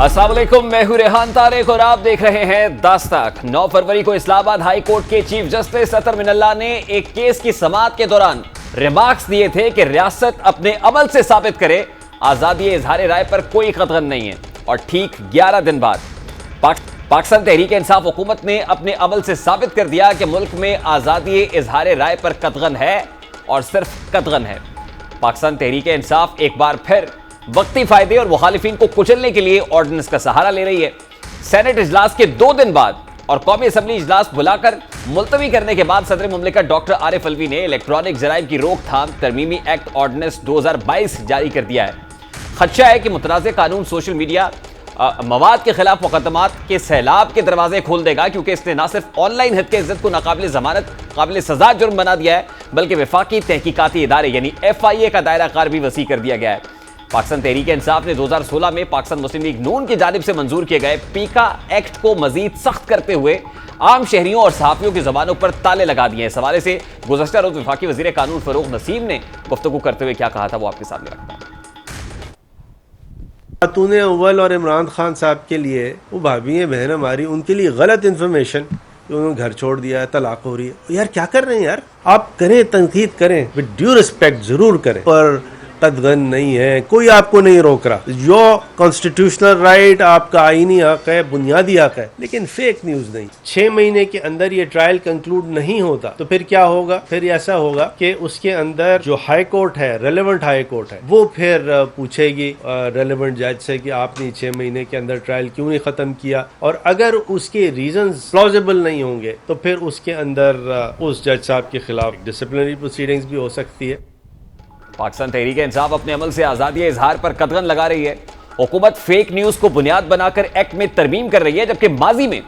अस्सलाम वालेकुम, मैं हूं रेहान तारिक और आप देख रहे हैं दास्ताक। 9 फरवरी को इस्लामाबाद हाई कोर्ट के चीफ जस्टिस अतर मिनल्ला ने एक केस की समाअत के दौरान रिमार्क्स दिए थे कि रियासत अपने अमल से साबित करे आजादी इजहार राय पर कोई कतगन नहीं है। और ठीक 11 दिन बाद पाकिस्तान तहरीक इंसाफ हुकूमत ने अपने अमल से साबित कर दिया कि मुल्क में आजादी इजहार राय पर कतगन है और सिर्फ कतगन है। पाकिस्तान तहरीक इंसाफ एक बार फिर वक्ती फायदे और मुखालिफिन को कुचलने के लिए ऑर्डिनेंस का सहारा ले रही है। सेनेट इजलास के 2 दिन बाद और कौमी असम्बली इजलास बुलाकर मुलतवी करने के बाद सदर मुमलिकत डॉक्टर आरिफ अलवी ने इलेक्ट्रॉनिक जराइम की रोकथाम तरमीमी एक्ट ऑर्डिनेंस 2022 जारी कर दिया है। खदशा है कि मुतनाज़ कानून सोशल मीडिया मवाद के खिलाफ मुकदमात के सैलाब के दरवाजे खोल देगा, क्योंकि इसने न सिर्फ ऑनलाइन हद के इज्जत को नाकाबिल जमानत काबिल सजा जुर्म बना दिया है, बल्कि वफाकी तहकीकाती इदारे यानी FIA का दायरा कार भी वसी कर दिया गया है। पाकिस्तान तहरीक इंसाफ ने 2016 में पाकिस्तान मुस्लिम लीग नून की जानिब से मंजूर किए गए पीका एक्ट को मजीद सख्त करते हुए आम शहरियों और सहाफियों की जबानों पर ताले लगा दिए हैं। इस हवाले से गुज़श्ता रोज वफाकी वज़ीर कानून फरूख नसीम ने गुफ्तगू करते हुए क्या कहा था वो आपके सामने रखता हूं। खातून अव्वल और इमरान खान साहब के लिए वो भाभी हैं, बहन हमारी, उनके लिए गलत इन्फॉर्मेशन, उन्होंने घर छोड़ दिया है, तलाक हो रही है। यार क्या कर रहे हैं यार, आप करें, तनकीद करें, विद ड्यू रिस्पेक्ट जरूर करें, पर कतगन नहीं है, कोई आपको नहीं रोक रहा। जो कॉन्स्टिट्यूशनल राइट आपका आईनी हक है, बुनियादी हक है, लेकिन फेक न्यूज नहीं। 6 महीने के अंदर ये ट्रायल कंक्लूड नहीं होता तो फिर क्या होगा? फिर ऐसा होगा कि उसके अंदर जो हाई कोर्ट है, रेलेवेंट हाई कोर्ट है, वो फिर पूछेगी रेलेवेंट जज से कि आपने 6 महीने के अंदर ट्रायल क्यों नहीं खत्म किया, और अगर उसके रीजंस प्लॉजिबल नहीं होंगे तो फिर उसके अंदर उस जज साहब के खिलाफ डिसिप्लिनरी प्रोसीडिंग्स भी हो सकती है। पाकिस्तान तहरीक इंसाफ अपने अमल से आजादी इजहार पर कतगन लगा रही है। हुकूमत फेक न्यूज को बुनियाद बनाकर एक्ट में तरमीम कर रही है, जबकि माजी में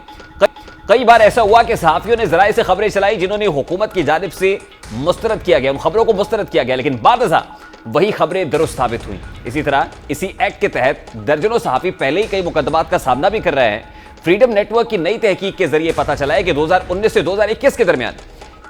कई बार ऐसा हुआ कि सहाफियों ने जराए से खबरें चलाई जिन्होंने हुकूमत की जानिब से मुस्तरद किया गया, उन खबरों को मुस्तरद किया गया, लेकिन बादशा वही खबरें दुरुस्त साबित हुई। इसी तरह इसी एक्ट के तहत दर्जनों सहाफी पहले ही कई मुकदमात का सामना भी कर रहे हैं। फ्रीडम नेटवर्क की नई तहकीक के जरिए पता चला है कि 2019 से 2021 के दरमियान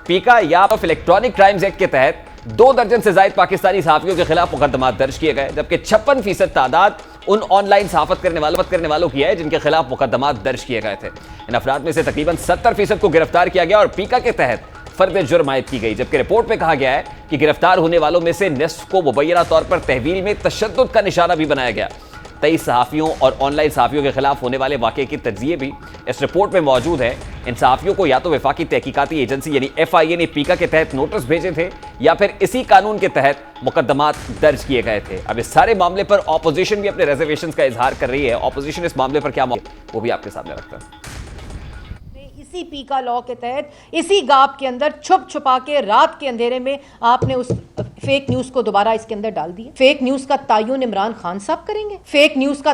पीका या इलेक्ट्रॉनिक क्राइम्स एक्ट के तहत 2 दर्जन से ज्यादा पाकिस्तानी सहाफियों के खिलाफ मुकदमात दर्ज किए गए, जबकि 56% तादाद उन ऑनलाइन सहाफत करने वालों की है जिनके खिलाफ मुकदमात दर्ज किए गए थे। इन अफराद में से तकरीबन 70% को गिरफ्तार किया गया और पीका के तहत फर्द जुर्म आयद की गई, जबकि रिपोर्ट में कहा गया है कि गिरफ्तार होने वालों में से निस्फ को मुबैना तौर पर तहवील में तशद्दुद का निशाना भी बनाया गया। 23 सहाफियों और ऑनलाइन सहाफियों के खिलाफ होने वाले वाक़े की तज्ज़िये भी इस रिपोर्ट में मौजूद है। इन सहाफियों को या तो वफाकी तहकीकाती एजेंसी यानी FIA ने पीका के तहत नोटिस भेजे थे या फिर इसी कानून के तहत मुकदमात दर्ज किए गए थे। अब इस सारे मामले पर ऑपोजिशन भी अपने रिजर्वेशंस का इजहार कर रही है। ऑपोजिशन इस मामले पर क्या वो भी आपके सामने रखता है। इसी पीका लॉ के तहत इसी गाप के अंदर छुप छुपा के रात के अंधेरे में आपने उस फेक न्यूज को दोबारा इसके अंदर डाल दिया। फेक न्यूज का तायुन इमरान खान साहब करेंगे। फेक न्यूज का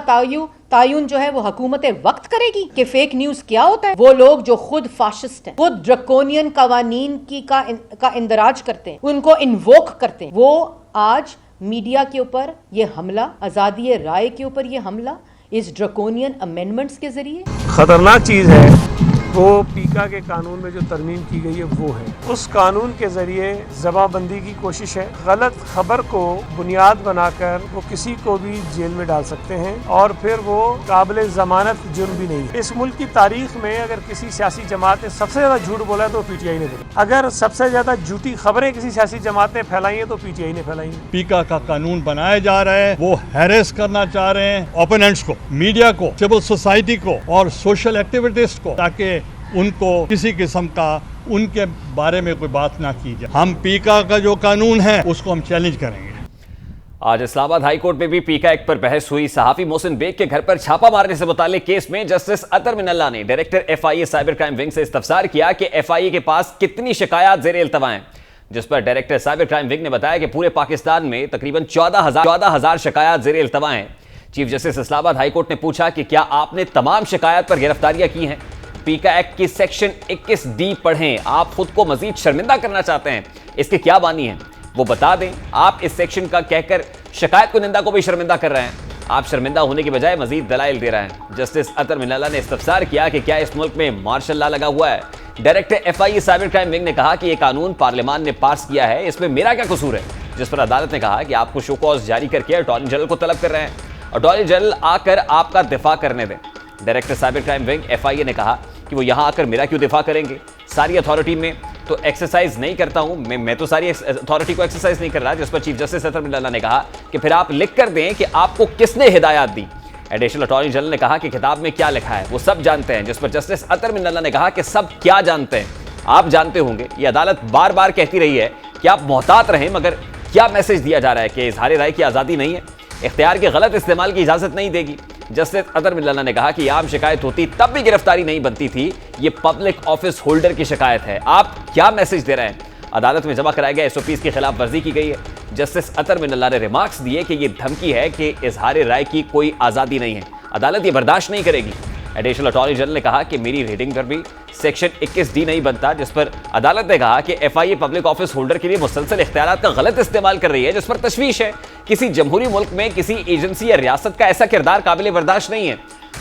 तायुन जो है वो हुकूमत वक्त करेगी कि फेक न्यूज क्या होता है। वो लोग जो खुद फाशिस्ट हैं, खुद ड्रकोनियन कवानीन का इंदराज करते हैं, उनको इन्वोक करते हैं, वो आज मीडिया के ऊपर ये हमला, आजादी राय के ऊपर ये हमला इस ड्रकोनियन अमेंडमेंट्स के जरिए खतरनाक चीज है। वो पीका के कानून में जो तरमीम की गई है वो है, उस कानून के जरिए जमाबंदी की कोशिश है। गलत खबर को बुनियाद बनाकर वो किसी को भी जेल में डाल सकते हैं और फिर वो काबिल जमानत जुर्म भी नहीं है। इस मुल्क की तारीख में अगर किसी सियासी जमात ने सबसे ज्यादा झूठ बोला है तो PTI ने बोला। अगर सबसे ज्यादा झूठी खबरें किसी सियासी जमात ने फैलाई है तो PTI ने फैलाई है। पीका का कानून बनाया जा रहा है, वो हैरेस करना चाह रहे हैं ओपोनेंट्स को, मीडिया को, सिविल सोसाइटी को और सोशल एक्टिविटिस्ट को, ताकि उनको किसी किस्म का उनके बारे में कोई बात ना की जाए। हम पीका का जो कानून है उसको हम चैलेंज करेंगे। आज इस्लामाबाद हाई कोर्ट में भी पीका एक्ट पर बहस हुई। सहाफी मोहसिन बेग के घर पर छापा मारने से मुताल्लिक केस में जस्टिस अतर मिनल्ला ने director FIA cyber crime wing से इस्तफसार किया कि FIA के पास कितनी शिकायत ज़ेरे इल्तवा हैं, जिस पर डायरेक्टर साइबर क्राइम विंग ने बताया कि पूरे पाकिस्तान में तकरीबन 14,000 शिकायत ज़ेरे इल्तवा हैं। Chief justice Islamabad high court ने पूछा कि क्या आपने तमाम शिकायत पर गिरफ्तारियां की हैं? पीका एक्ट की सेक्शन 21D पढ़ें। आप खुद को मजीद शर्मिंदा करना चाहते हैं, इसके क्या बानी है वो बता दें। आप इस सेक्शन का कहकर शिकायत को निंदा को भी शर्मिंदा कर रहे हैं। आप शर्मिंदा होने की बजाय मजीद दलाइल दे रहे हैं। जस्टिस अतर मिनल्ला ने इस्तफसार किया कि क्या इस मुल्क में मार्शल लॉ लगा हुआ है। Director FIA cyber crime wing ने कहा कि यह कानून पार्लियामान ने पास किया है, इसमें मेरा क्या कसूर है, जिस पर अदालत ने कहा कि आपको शो कॉज जारी करके अटॉर्नी जनरल को तलब कर रहे हैं। अटॉर्नी जनरल आकर आपका दिफा करने दें। Director cyber crime wing FIA ने कहा कि वो यहां आकर मेरा क्यों दिफा करेंगे, सारी अथॉरिटी में तो एक्सरसाइज नहीं करता हूं मैं तो सारी अथॉरिटी को एक्सरसाइज नहीं कर रहा। जिस पर चीफ जस्टिस अतर मिनल्ला ने कहा कि फिर आप लिख कर दें कि आपको किसने हिदायत दी। एडिशनल अटॉर्नी जनरल ने कहा कि किताब में क्या लिखा है वो सब जानते हैं। जिस पर जस्टिस अतर मिनल्ला ने कहा कि सब क्या जानते हैं, आप जानते होंगे। ये अदालत बार बार कहती रही है कि आप मोहतात रहें, मगर क्या मैसेज दिया जा रहा है कि इजहार राय की आज़ादी नहीं है, इख्तियार के गलत इस्तेमाल की इजाज़त नहीं देगी। जस्टिस अतर मिनल्ला ने कहा कि आम शिकायत होती तब भी गिरफ्तारी नहीं बनती थी, ये पब्लिक ऑफिस होल्डर की शिकायत है, आप क्या मैसेज दे रहे हैं। अदालत में जमा कराए गए SOPs की खिलाफ वर्जी की गई है। जस्टिस अतर मिनल्ला ने रिमार्क्स दिए कि यह धमकी है कि इजहार राय की कोई आज़ादी नहीं है, अदालत ये बर्दाश्त नहीं करेगी। एडिशनल अटॉर्नी जनरल ने कहा कि मेरी रीडिंग पर भी सेक्शन 21D नहीं बनता, जिस पर अदालत ने कहा कि FIA पब्लिक ऑफिस होल्डर के लिए मुसलसल इख्तियारात का गलत इस्तेमाल कर रही है, जिस पर तशवीश है। किसी जमहूरी मुल्क में किसी एजेंसी या रियासत का ऐसा किरदार काबिल बर्दाश्त नहीं है।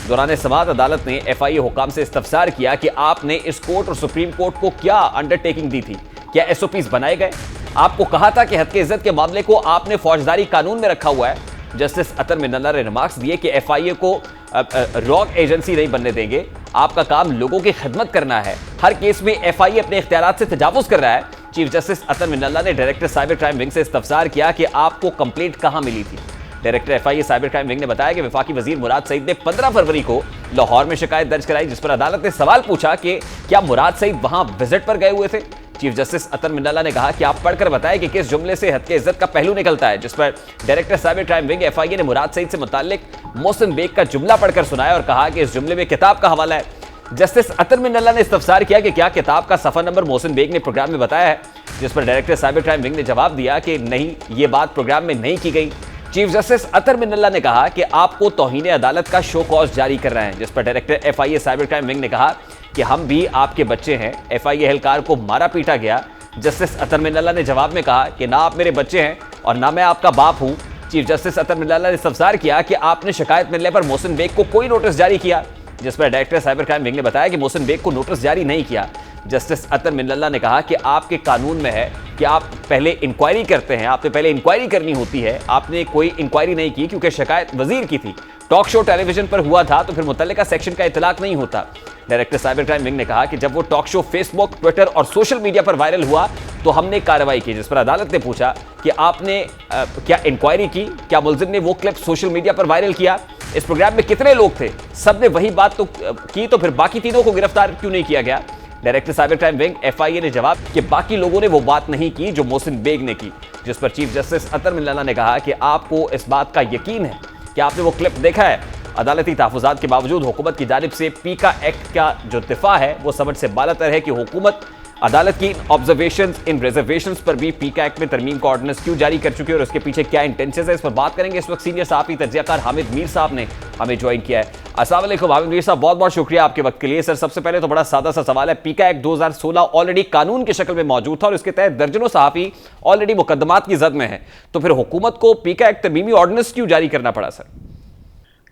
दौरान समाअत अदालत ने FIA हुकाम से इस्तफसार किया कि आपने इस कोर्ट और सुप्रीम कोर्ट को क्या अंडरटेकिंग दी थी, क्या SOPs बनाए गए, आपको कहा था कि हद की इज्जत के मामले को आपने फौजदारी कानून में रखा हुआ है। जस्टिस अतर मिनल्ला ने रिमार्क्स दिए कि FIA को रॉक एजेंसी नहीं बनने देंगे, आपका काम लोगों की खिदमत करना है, हर केस में FIA अपने इख्तियारात से तजावुज कर रहा है। चीफ जस्टिस अतर मिनल्ला ने डायरेक्टर साइबर क्राइम विंग से इस्तफसार किया कि आपको कंप्लेंट कहां मिली थी। Director FIA cyber crime wing ने बताया कि वफाकी वजीर मुराद सईद ने 15 फरवरी को लाहौर में शिकायत दर्ज कराई, जिस पर अदालत ने सवाल पूछा कि क्या मुराद सईद वहां विजिट पर गए हुए थे। चीफ जस्टिस अतर मिनल्ला ने कहा कि आप पढ़कर बताएं कि किस जुमले से हद के इज्जत का पहलू निकलता है, जिस पर director cyber crime wing FIA ने मुराद सईद से मुताल्लिक मोहसिन बेग का जुमला पढ़कर सुनाया और कहा कि इस जुमले में किताब का हवाला है। जस्टिस अतर मिनल्ला ने इस्तफसार किया कि क्या किताब का सफा नंबर मोहसिन बेग ने प्रोग्राम में बताया है, जिस पर डायरेक्टर साइबर क्राइम विंग ने जवाब दिया कि नहीं, ये बात प्रोग्राम में नहीं की गई। चीफ जस्टिस अतर मिनल्ला ने कहा कि आपको तौहीन अदालत का शो कॉज जारी कर रहे हैं, जिस पर director FIA cyber crime wing ने कहा कि हम भी आपके बच्चे हैं, FIA एहलकार को मारा पीटा गया। जस्टिस अतर मिनल्ला ने जवाब में कहा कि ना आप मेरे बच्चे हैं और ना मैं आपका बाप हूं। चीफ जस्टिस अतर मिनल्ला ने इस्तफसार किया कि आपने शिकायत मिलने पर मोहसिन बेग को कोई नोटिस जारी किया, जिस पर डायरेक्टर साइबर क्राइम विंग ने बताया कि मोहसिन बेग को नोटिस जारी नहीं किया। जस्टिस अतर मिनल्ला ने कहा कि आपके कानून में है कि आप पहले इंक्वायरी करते हैं, आपने पहले इंक्वायरी करनी होती है, आपने कोई इंक्वायरी नहीं की क्योंकि शिकायत वजीर की थी, टॉक शो टेलीविजन पर हुआ था तो फिर मुतल्लिका सेक्शन का इतलाक नहीं होता। डायरेक्टर साइबर क्राइम विंग ने कहा कि जब वो टॉक शो फेसबुक, ट्विटर और सोशल मीडिया पर वायरल हुआ तो हमने कार्रवाई की, जिस पर अदालत ने पूछा कि आपने क्या इंक्वायरी की, क्या मुलजिम ने वो क्लिप सोशल मीडिया पर वायरल किया, इस प्रोग्राम में कितने लोग थे, सबने वही बात तो की, तो फिर बाकी तीनों को गिरफ्तार क्यों नहीं किया गया। Director cyber crime wing FIA ने जवाब कि बाकी लोगों ने वो बात नहीं की जो मोहसिन बेग ने की, जिस पर चीफ जस्टिस अतर मिनल्ला ने कहा कि आपको इस बात का यकीन है कि आपने वो क्लिप देखा है। अदालती तहफ़्फ़ुज़ात के बावजूद हुकूमत की जानिब से पीका एक्ट का जो दिफा है वो समझ से बालातर है कि हुकूमत अदालत की ऑब्जर्वेशंस इन रिजर्वेशंस पर भी पीका एक्ट में तरमीम का ऑर्डिनेंस क्यों जारी कर चुके हैं और उसके पीछे क्या इंटेंशंस है, इस पर बात करेंगे। इस वक्त सीनियर सहाफ़ी तज्ज़ियाकार हामिद मीर साहब ने हमें ज्वाइन किया है। अस्सलाम वालेकुम हामिद मीर साहब, बहुत बहुत शुक्रिया आपके वक्त के लिए। सर, सबसे पहले तो बड़ा सादा सा सवाल है, पीका एक्ट 2016 ऑलरेडी कानून की शक्ल में मौजूद था और इसके तहत दर्जनों सहाफ़ी ऑलरेडी मुकदमात की जद में है, तो फिर हुकूमत को पीका एक्ट तरमीमी ऑर्डिनेंस क्यों जारी करना पड़ा? सर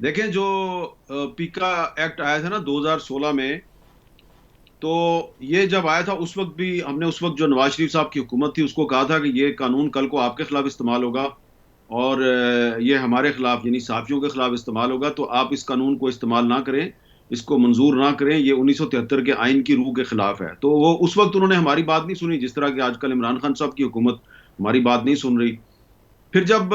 देखें, जो पीका एक्ट आया था ना 2016 में, तो ये जब आया था उस वक्त भी हमने उस वक्त जो नवाज शरीफ साहब की हुकूमत थी उसको कहा था कि ये कानून कल को आपके खिलाफ इस्तेमाल होगा और ये हमारे खिलाफ यानी सहाफ़ियों के खिलाफ इस्तेमाल होगा, तो आप इस कानून को इस्तेमाल ना करें, इसको मंजूर ना करें, ये 1973 के आइन की रूह के खिलाफ है। तो वो उस वक्त उन्होंने हमारी बात नहीं सुनी, जिस तरह कि आजकल इमरान खान साहब की हुकूमत हमारी बात नहीं सुन रही। फिर जब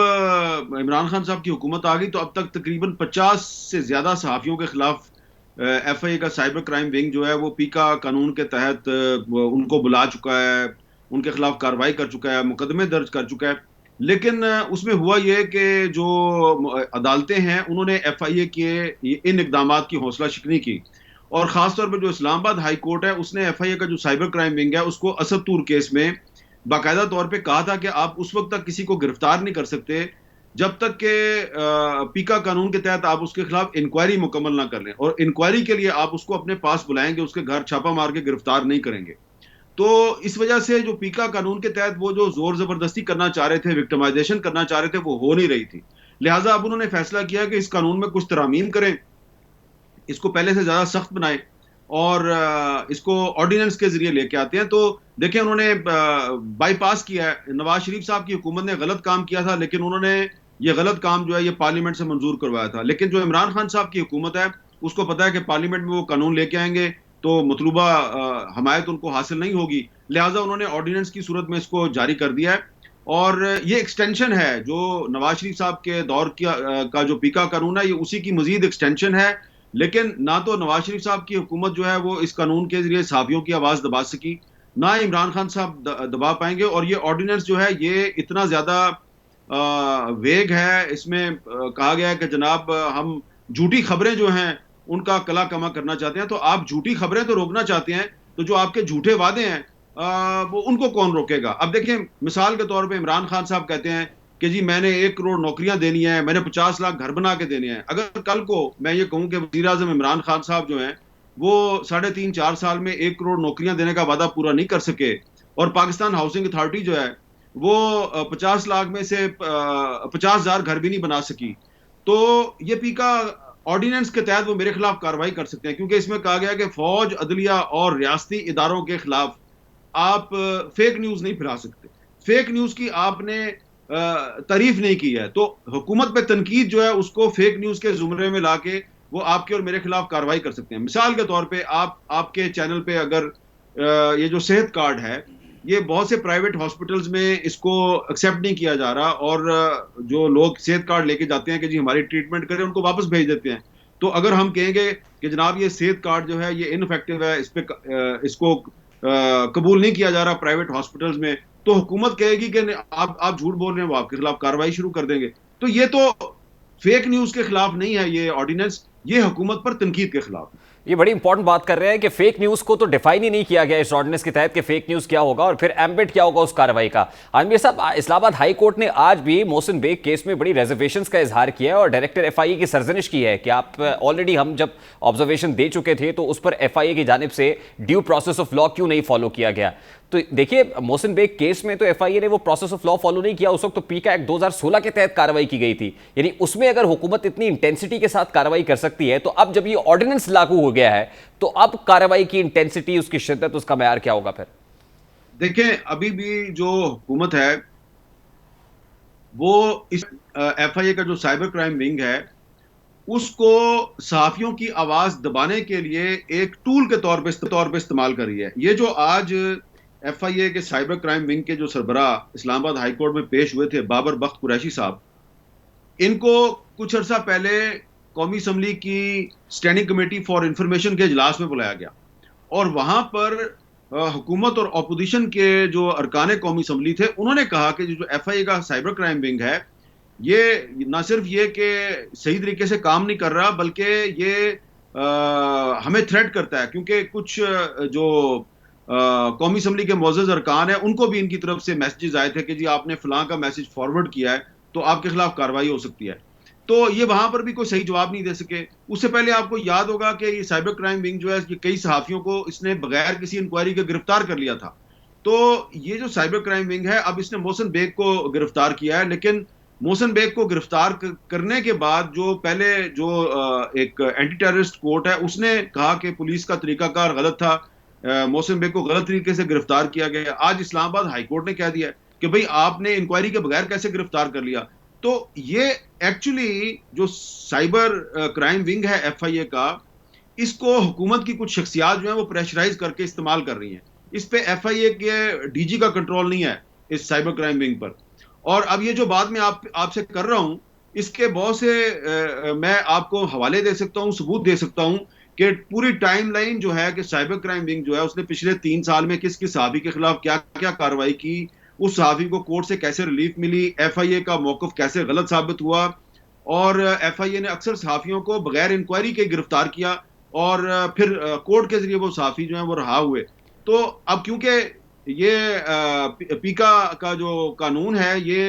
इमरान खान साहब की हुकूमत आ गई तो अब तक तकरीबन 50 से ज़्यादा सहाफ़ियों के खिलाफ FIA का साइबर क्राइम विंग जो है वो पीका कानून के तहत उनको बुला चुका है, उनके खिलाफ कार्रवाई कर चुका है, मुकदमे दर्ज कर चुका है। लेकिन उसमें हुआ ये कि जो अदालतें हैं उन्होंने FIA के इन इकदामात की हौसला शिकनी की और ख़ास तौर पर जो इस्लामाबाद हाई कोर्ट है उसने FIA का जो साइबर क्राइम विंग है उसको असद तूर केस में बाकायदा तौर पे कहा था कि आप उस वक्त तक किसी को गिरफ्तार नहीं कर सकते जब तक के पीका कानून के तहत आप उसके खिलाफ इंक्वायरी मुकम्मल ना कर लें, और इंक्वायरी के लिए आप उसको अपने पास बुलाएंगे, उसके घर छापा मार के गिरफ्तार नहीं करेंगे। तो इस वजह से जो पीका कानून के तहत वो जो जोर जबरदस्ती करना चाह रहे थे, विक्टिमाइजेशन करना चाह रहे थे, वो हो नहीं रही थी। लिहाजा अब उन्होंने फैसला किया कि इस कानून में कुछ तरामीम करें, इसको पहले से ज़्यादा सख्त बनाएं और इसको ऑर्डिनेंस के जरिए लेके आते हैं। तो देखिए, उन्होंने बाईपास किया है। नवाज शरीफ साहब की हुकूमत ने गलत काम किया था, लेकिन उन्होंने ये गलत काम जो है ये पार्लियामेंट से मंजूर करवाया था। लेकिन जो इमरान खान साहब की हुकूमत है उसको पता है कि पार्लियामेंट में वो कानून लेके आएंगे तो मतलूबा हमायत उनको हासिल नहीं होगी, लिहाजा उन्होंने ऑर्डिनेंस की सूरत में इसको जारी कर दिया है। और ये एक्सटेंशन है जो नवाज शरीफ साहब के दौर का जो पीका कानून है, ये उसी की मजीद एक्सटेंशन है। लेकिन ना तो नवाज शरीफ साहब की हुकूमत जो है वो इस कानून के जरिए सहाफियों की आवाज़ दबा सकी, ना इमरान खान साहब दबा पाएंगे। और ये ऑर्डिनेंस जो है ये इतना ज़्यादा वेग है, इसमें कहा गया है कि जनाब हम झूठी खबरें जो हैं उनका कला कमा करना चाहते हैं। तो आप झूठी खबरें तो रोकना चाहते हैं, तो जो आपके झूठे वादे हैं वो उनको कौन रोकेगा। अब देखें, मिसाल के तौर पे इमरान खान साहब कहते हैं कि जी मैंने 1 करोड़ नौकरियां देनी है, मैंने 50 लाख घर बना के देने हैं। अगर कल को मैं ये कहूं कि वज़ीर आज़म इमरान खान साहब जो हैं वो 3.5-4 साल में 1 करोड़ नौकरियां देने का वादा पूरा नहीं कर सके, और पाकिस्तान हाउसिंग अथॉरिटी जो है वो 50 लाख में से 50,000 घर भी नहीं बना सकी, तो ये पीका ऑर्डिनेंस के तहत वो मेरे खिलाफ कार्रवाई कर सकते हैं। क्योंकि इसमें कहा गया कि फौज, अदलिया और रियासती इदारों के खिलाफ आप फेक न्यूज़ नहीं फैला सकते। फेक न्यूज़ की आपने तारीफ नहीं की है, तो हुकूमत पे तनकीद जो है उसको फेक न्यूज़ के जुमरे में लाके वो आपके और मेरे खिलाफ कार्रवाई कर सकते हैं। मिसाल के तौर पे आपके चैनल पे अगर ये जो सेहत कार्ड है, ये बहुत से प्राइवेट हॉस्पिटल्स में इसको एक्सेप्ट नहीं किया जा रहा, और जो लोग सेहत कार्ड लेके जाते हैं कि जी हमारी ट्रीटमेंट करें, उनको वापस भेज देते हैं। तो अगर हम कहेंगे कि जनाब ये सेहत कार्ड जो है ये इनफेक्टिव है, इसको कबूल नहीं किया जा रहा प्राइवेट हॉस्पिटल्स में, तो हुकूमत कहेगी कि आप झूठ बोल रहे हैं, वो आपके खिलाफ कार्रवाई शुरू कर देंगे। तो ये तो फेक न्यूज़ के खिलाफ नहीं है ये ऑर्डिनेंस, ये हुकूमत पर तनकीद के खिलाफ। ये बड़ी इंपॉर्टेंट बात कर रहे हैं कि फेक न्यूज को तो डिफाइन ही नहीं किया गया इस ऑर्डिनेंस के तहत कि फेक न्यूज क्या होगा और फिर एम्बिट क्या होगा उस कार्रवाई का। आमिर साहब, इस्लामाबाद हाई कोर्ट ने आज भी मोहसिन बेग केस में बड़ी रिजर्वेशंस का इजहार किया है और डायरेक्टर एफआईए की सरजनिश की है कि आप ऑलरेडी हम जब ऑब्जर्वेशन दे चुके थे तो उस पर एफआईए की जानिब से ड्यू प्रोसेस ऑफ लॉ क्यों नहीं फॉलो किया गया। तो देखिए, मोहसिन बेग केस में तो एफआईए ने वो प्रोसेस ऑफ लॉ फॉलो नहीं किया, उस वक्त तो पीका एक्ट 2016 के तहत कार्रवाई की गई थी। यानी उसमें अगर हुकूमत इतनी इंटेंसिटी के साथ कार्रवाई कर सकती है, तो अब जब ये ऑर्डिनेंस लागू हो गया है तो अब कार्रवाई की इंटेंसिटी, उसकी शिद्दत, उसका मयार क्या होगा फिर? देखें, अभी भी जो हुकूमत है वो इस एफआईए का जो साइबर क्राइम विंग है उसको सहाफियों की आवाज दबाने के लिए एक टूल के तौर पे इस्तेमाल कर रही है। ये जो आज एफआईए के साइबर क्राइम विंग के जो सरबरा इस्लामाबाद हाई कोर्ट में पेश हुए थे, बाबर बख्त कुरैशी साहब, इनको कुछ अर्सा पहले कौमी असम्बली की स्टैंडिंग कमेटी फॉर इंफॉर्मेशन के इजलास में बुलाया गया, और वहां पर हुकूमत और अपोजिशन के जो अरकान कौमी असम्बली थे उन्होंने कहा कि जो एफआईए का साइबर क्राइम विंग है ये ना सिर्फ ये कि सही तरीके से काम नहीं कर रहा, बल्कि ये हमें थ्रेट करता है, क्योंकि कुछ जो कौमी असम्बली के मोअज़्ज़ज़ अरकान है उनको भी इनकी तरफ से मैसेजेस आए थे कि जी आपने फलां का मैसेज फॉरवर्ड किया है तो आपके खिलाफ कार्रवाई हो सकती है। तो ये वहां पर भी कोई सही जवाब नहीं दे सके। उससे पहले आपको याद होगा कि ये साइबर क्राइम विंग जो है कि कई सहाफियों को इसने बगैर किसी इंक्वायरी के गिरफ्तार कर लिया था। तो ये जो साइबर क्राइम विंग है, अब इसने मोहसिन बेग को गिरफ्तार किया है, लेकिन मोहसिन बेग को गिरफ्तार करने के बाद जो पहले जो एक एंटी टेररिस्ट कोर्ट है उसने कहा कि पुलिस का तरीकाकार गलत था, मोहसिन बेग को गलत तरीके से गिरफ्तार किया गया। आज इस्लामाबाद हाई कोर्ट ने कह दिया कि भाई आपने इंक्वायरी के बगैर कैसे गिरफ्तार कर लिया। तो ये एक्चुअली जो साइबर क्राइम विंग है एफआईए का, इसको हुकूमत की कुछ शख्सियात जो है वो प्रेशराइज करके इस्तेमाल कर रही हैं। इस पे एफआईए के डीजी का कंट्रोल नहीं है इस साइबर क्राइम विंग पर। और अब ये जो बात मैं आपसे कर रहा हूं, इसके बहुत से मैं आपको हवाले दे सकता हूं, सबूत दे सकता हूं कि पूरी टाइमलाइन जो है कि साइबर क्राइम विंग जो है उसने पिछले 3 साल में किस किस सहाफी के खिलाफ क्या क्या कार्रवाई की, उस सहाफी को कोर्ट से कैसे रिलीफ मिली, एफआईए का मौक़िफ़ कैसे गलत साबित हुआ, और एफआईए ने अक्सर सहाफियों को बगैर इंक्वायरी के गिरफ्तार किया और फिर कोर्ट के जरिए वो सहाफी जो है वो रहा हुए। तो अब क्योंकि ये पीका का जो कानून है ये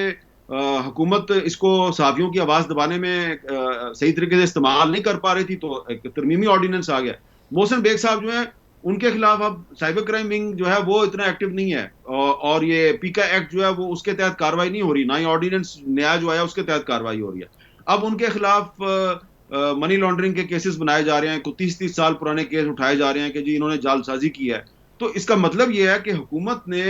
हुकूमत इसको सहाफियों की आवाज़ दबाने में सही तरीके से इस्तेमाल नहीं कर पा रही थी, तो एक तरमीमी ऑर्डिनेंस आ गया। मोहसिन बेग साहब जो है उनके खिलाफ अब साइबर क्राइम विंग जो है वो इतना एक्टिव नहीं है, और ये पीका एक्ट जो है वो उसके तहत कार्रवाई नहीं हो रही, ना ही ऑर्डिनेंस नया जो आया उसके तहत कार्रवाई हो रही है। अब उनके खिलाफ मनी लॉन्ड्रिंग के केसेस बनाए जा रहे हैं, 30-30 साल पुराने केस उठाए जा रहे हैं कि जी इन्होंने जालसाजी की है। तो इसका मतलब ये है कि हुकूमत ने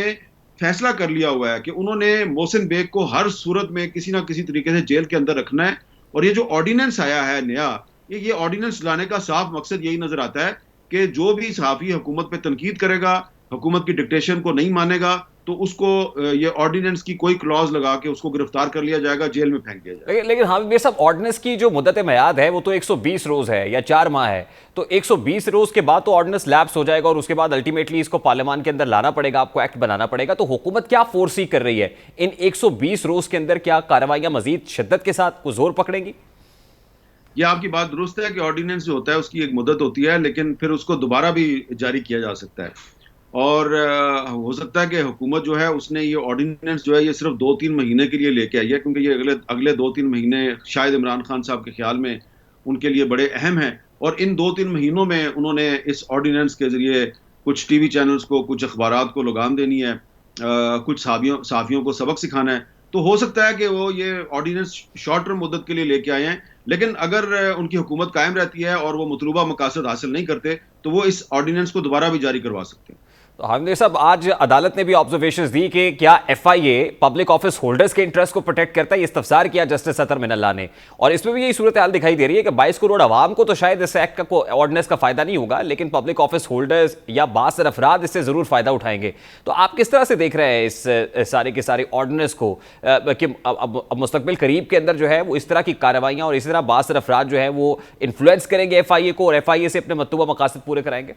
फैसला कर लिया हुआ है कि उन्होंने मोहसिन बेग को हर सूरत में किसी ना किसी तरीके से जेल के अंदर रखना है। और ये जो ऑर्डिनेंस आया है नया, ये ऑर्डिनेंस लाने का साफ मकसद यही नजर आता है कि जो भी सहाफ़ी हुकूमत पे तनकीद करेगा, हुकूमत की डिक्टेशन को नहीं मानेगा, तो उसको ये ऑर्डिनेंस की कोई क्लॉज लगा के उसको गिरफ्तार कर लिया जाएगा, जेल में फेंक दिया जाएगा। लेकिन हाँ, ये सब ऑर्डिनेंस की जो मुद्दत मयाद है वो तो 120 रोज है या 4 माह है। तो 120 रोज के बाद तो ऑर्डिनेंस लैप्स हो जाएगा और उसके बाद अल्टीमेटली इसको पार्लियामान के अंदर लाना पड़ेगा, आपको एक्ट बनाना पड़ेगा। तो हुकूमत क्या फोर्सी कर रही है इन 120 रोज के अंदर? क्या कार्रवाइयां मजीद शिद्दत के साथ को जोर पकड़ेंगी? ये आपकी बात दुरुस्त है कि ऑर्डिनेंस जो होता है उसकी एक मुद्दत होती है, लेकिन फिर उसको दोबारा भी जारी किया जा सकता है। और हो सकता है कि हुकूमत जो है उसने ये ऑर्डिनेंस जो है ये सिर्फ 2-3 महीने के लिए लेके आई है, क्योंकि ये अगले 2-3 महीने शायद इमरान खान साहब के ख्याल में उनके लिए बड़े अहम हैं। और इन 2-3 महीनों में उन्होंने इस ऑर्डिनेंस के जरिए कुछ टीवी चैनल्स को, कुछ अखबारात को लगाम देनी है, कुछ सहाफ़ियों को सबक सिखाना है। तो हो सकता है कि वो ये ऑर्डिनेंस शॉर्ट टर्म मुद्दत के लिए लेके आए हैं, लेकिन अगर उनकी हुकूमत कायम रहती है और वो मतलूबा मकासद हासिल नहीं करते तो वो इस ऑर्डिनेंस को दोबारा भी जारी करवा सकते हैं। तो हामिद साहब, आज अदालत ने भी ऑब्जर्वेशंस दी कि क्या एफआईए पब्लिक ऑफिस होल्डर्स के इंटरेस्ट को प्रोटेक्ट करता है, ये इस्तफसार किया जस्टिस सतर मिनल्ला ने। और इसमें भी यही सूरत हाल दिखाई दे रही है कि 22 करोड़ आवाम को तो शायद इस एक्ट का ऑर्डिनेंस का फायदा नहीं होगा, लेकिन पब्लिक ऑफिस होल्डर्स या बासर अफराद इससे जरूर फायदा उठाएंगे। तो आप किस तरह से देख रहे हैं इस सारे के सारे ऑर्डिनेंस को कि अब मुस्तकबिल करीब के अंदर जो है वो इस तरह की कार्रवाइयाँ और इसी तरह बासर अफराद जो है वो इन्फ्लुएंस करेंगे एफआईए को और एफआईए से अपने मतलूबा मकासद पूरे कराएंगे?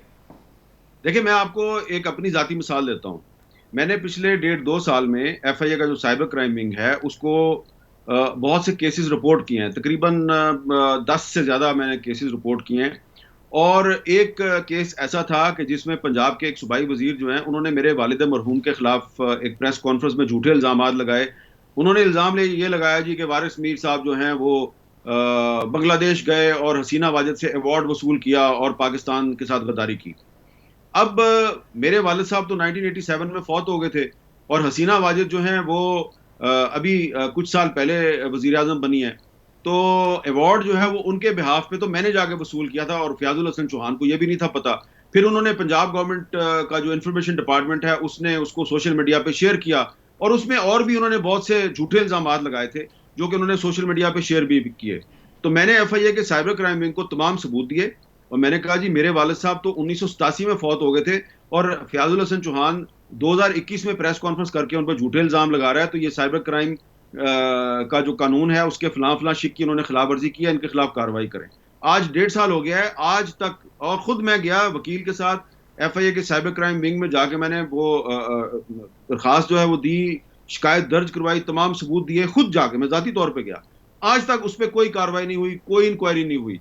देखिए, मैं आपको एक अपनी जाती मिसाल देता हूँ। मैंने पिछले 1.5-2 साल में एफआईए का जो साइबर क्राइम विंग है उसको बहुत से केसेस रिपोर्ट किए हैं, तकरीबन 10 से ज़्यादा मैंने केसेस रिपोर्ट किए हैं। और एक केस ऐसा था कि जिसमें पंजाब के एक सूबाई वजीर जो हैं उन्होंने मेरे वालिद मरहूम के खिलाफ एक प्रेस कॉन्फ्रेंस में झूठे इल्ज़ाम लगाए। उन्होंने इल्ज़ाम ये लगाया जी कि वारिस मीर साहब जो हैं वो बांग्लादेश गए और हसीना वाजिद से अवार्ड वसूल किया और पाकिस्तान के साथ गद्दारी की। अब मेरे वालिद साहब तो 1987 में फौत हो गए थे और हसीना वाजिद जो हैं वो अभी कुछ साल पहले वजीर आज़म बनी है। तो अवार्ड जो है वो उनके बिहाफ पे तो मैंने जाके वसूल किया था और फयाजुल हसन चौहान को ये भी नहीं था पता। फिर उन्होंने पंजाब गवर्नमेंट का जो इंफॉर्मेशन डिपार्टमेंट है उसने उसको सोशल मीडिया पे शेयर किया और उसमें और भी उन्होंने बहुत से झूठे इल्ज़ाम लगाए थे जो कि उन्होंने सोशल मीडिया पे शेयर भी किए। तो मैंने एफआईए के साइबर क्राइम विंग को तमाम सबूत दिए और मैंने कहा जी मेरे वालिद साहब तो 1987 में फौत हो गए थे और फयाजुल हसन चौहान 2021 में प्रेस कॉन्फ्रेंस करके उन पर झूठे इल्ज़ाम लगा रहा है। तो ये साइबर क्राइम का जो कानून है उसके फलां शिक की उन्होंने खिलाफ वर्जी की है, इनके खिलाफ कार्रवाई करें। आज 1.5 साल हो गया है आज तक, और खुद मैं गया वकील के साथ एफआईए के साइबर क्राइम विंग में जाके मैंने वो दरखास्त जो है वो दी, शिकायत दर्ज करवाई, तमाम सबूत दिए, खुद जाके मैं जाती तौर पर गया। आज तक उस पर कोई कार्रवाई नहीं हुई, कोई इंक्वायरी नहीं हुई।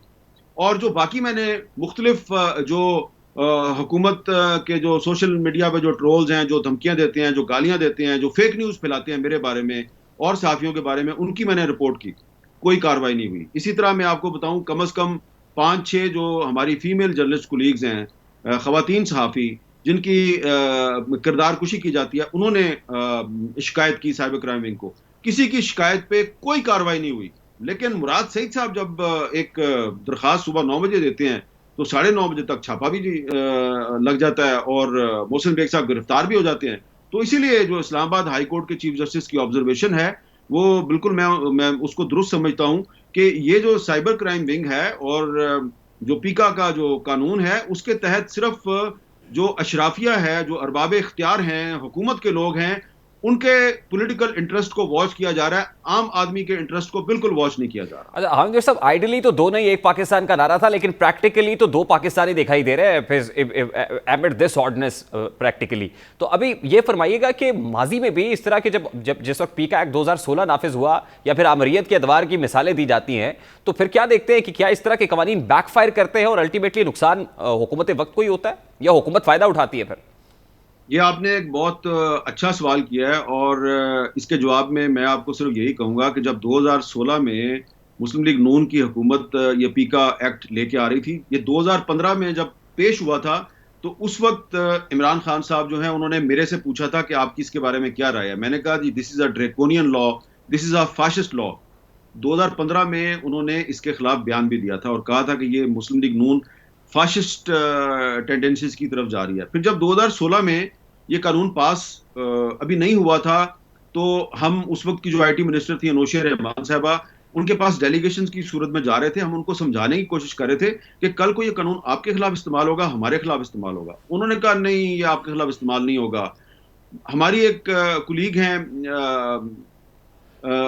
और जो बाकी मैंने मुख्तलिफ जो हुकूमत के जो सोशल मीडिया पे जो ट्रोल्स हैं, जो धमकियां देते हैं, जो गालियां देते हैं, जो फेक न्यूज़ फैलाते हैं मेरे बारे में और सहाफ़ियों के बारे में, उनकी मैंने रिपोर्ट की, कोई कार्रवाई नहीं हुई। इसी तरह मैं आपको बताऊं कम अज़ कम 5-6 जो हमारी फीमेल जर्नलिस्ट कुलीग्स हैं, ख़वातीन सहाफ़ी जिनकी किरदार कुशी की जाती है, उन्होंने शिकायत की साइबर क्राइम विंग को। किसी की शिकायत पे कोई कार्रवाई नहीं हुई। लेकिन मुराद सईद साहब जब एक दरखास्त सुबह 9 बजे देते हैं तो 9:30 बजे तक छापा भी लग जाता है और मोहसिन बेग साहब गिरफ्तार भी हो जाते हैं। तो इसीलिए जो इस्लामाबाद हाई कोर्ट के चीफ जस्टिस की ऑब्जर्वेशन है वो बिल्कुल मैं उसको दुरुस्त समझता हूं कि ये जो साइबर क्राइम विंग है और जो पीका का जो कानून है उसके तहत सिर्फ जो अशराफिया है, जो अरबाब इख्तियार हैं, हुकूमत के लोग हैं, उनके पॉलिटिकल इंटरेस्ट को वॉच किया जा रहा है, आम आदमी के इंटरेस्ट को बिल्कुल वॉच नहीं किया जा रहा। अच्छा हामिद साहब, आइडियली तो दो नहीं एक पाकिस्तान का नारा था, लेकिन प्रैक्टिकली तो 2 पाकिस्तानी दिखाई दे रहे हैं एमिड दिस ऑर्डिनेंस प्रैक्टिकली। तो अभी ये फरमाइएगा कि माजी में भी इस तरह के जब जिस वक्त पीका एक्ट 2016 नाफिज हुआ या फिर आमरीत के अदवार की मिसालें दी जाती हैं, तो फिर क्या देखते हैं कि क्या इस तरह के कवानीन बैकफायर करते हैं और अल्टीमेटली नुकसान हुकूमत वक्त को ही होता है या हुकूमत फ़ायदा उठाती है? फिर ये आपने एक बहुत अच्छा सवाल किया है और इसके जवाब में मैं आपको सिर्फ यही कहूँगा कि जब 2016 में मुस्लिम लीग नून की हुकूमत ये पीका एक्ट लेके आ रही थी, ये 2015 में जब पेश हुआ था तो उस वक्त इमरान खान साहब जो हैं उन्होंने मेरे से पूछा था कि आपकी इसके बारे में क्या राय है। मैंने कहा जी this is a draconian law, this is a fascist law. 2015 में उन्होंने इसके खिलाफ बयान भी दिया था और कहा था कि ये मुस्लिम लीग नून फाशिस्ट टेंडेंसीज की तरफ जा रही है। फिर जब 2016 में ये कानून पास अभी नहीं हुआ था, तो हम उस वक्त की जो IT मिनिस्टर थी अनोशिया रहमान साहबा, उनके पास डेलीगेशंस की सूरत में जा रहे थे। हम उनको समझाने की कोशिश कर रहे थे कि कल को ये कानून आपके खिलाफ इस्तेमाल होगा, हमारे खिलाफ इस्तेमाल होगा। उन्होंने कहा नहीं, ये आपके खिलाफ इस्तेमाल नहीं होगा। हमारी एक कुलीग हैं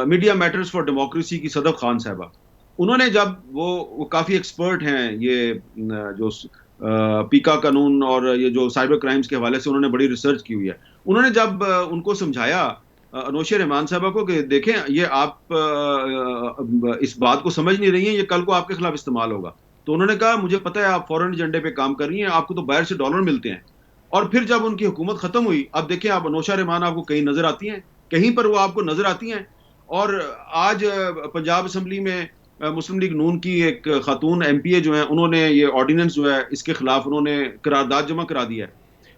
मीडिया मैटर्स फॉर डेमोक्रेसी की सदफ खान साहबा, उन्होंने जब वो काफ़ी एक्सपर्ट हैं ये जो पीका कानून और ये जो साइबर क्राइम्स के हवाले से उन्होंने बड़ी रिसर्च की हुई है। उन्होंने जब उनको समझाया अनोशिया रहमान साहबा को कि देखें, ये आप इस बात को समझ नहीं रही हैं, ये कल को आपके खिलाफ इस्तेमाल होगा, तो उन्होंने कहा मुझे पता है आप फॉरेन एजेंडे पे काम कर रही हैं, आपको तो बाहर से डॉलर मिलते हैं। और फिर जब उनकी हुकूमत खत्म हुई, अब देखें आप अनोशिया रहमान आपको कहीं नजर आती हैं, कहीं पर वो आपको नजर आती हैं। और आज पंजाब असम्बली में मुस्लिम लीग नून की एक खातून MPA जो है, उन्होंने ये ऑर्डिनेंस जो है इसके खिलाफ उन्होंने करारदाद जमा करा दिया है।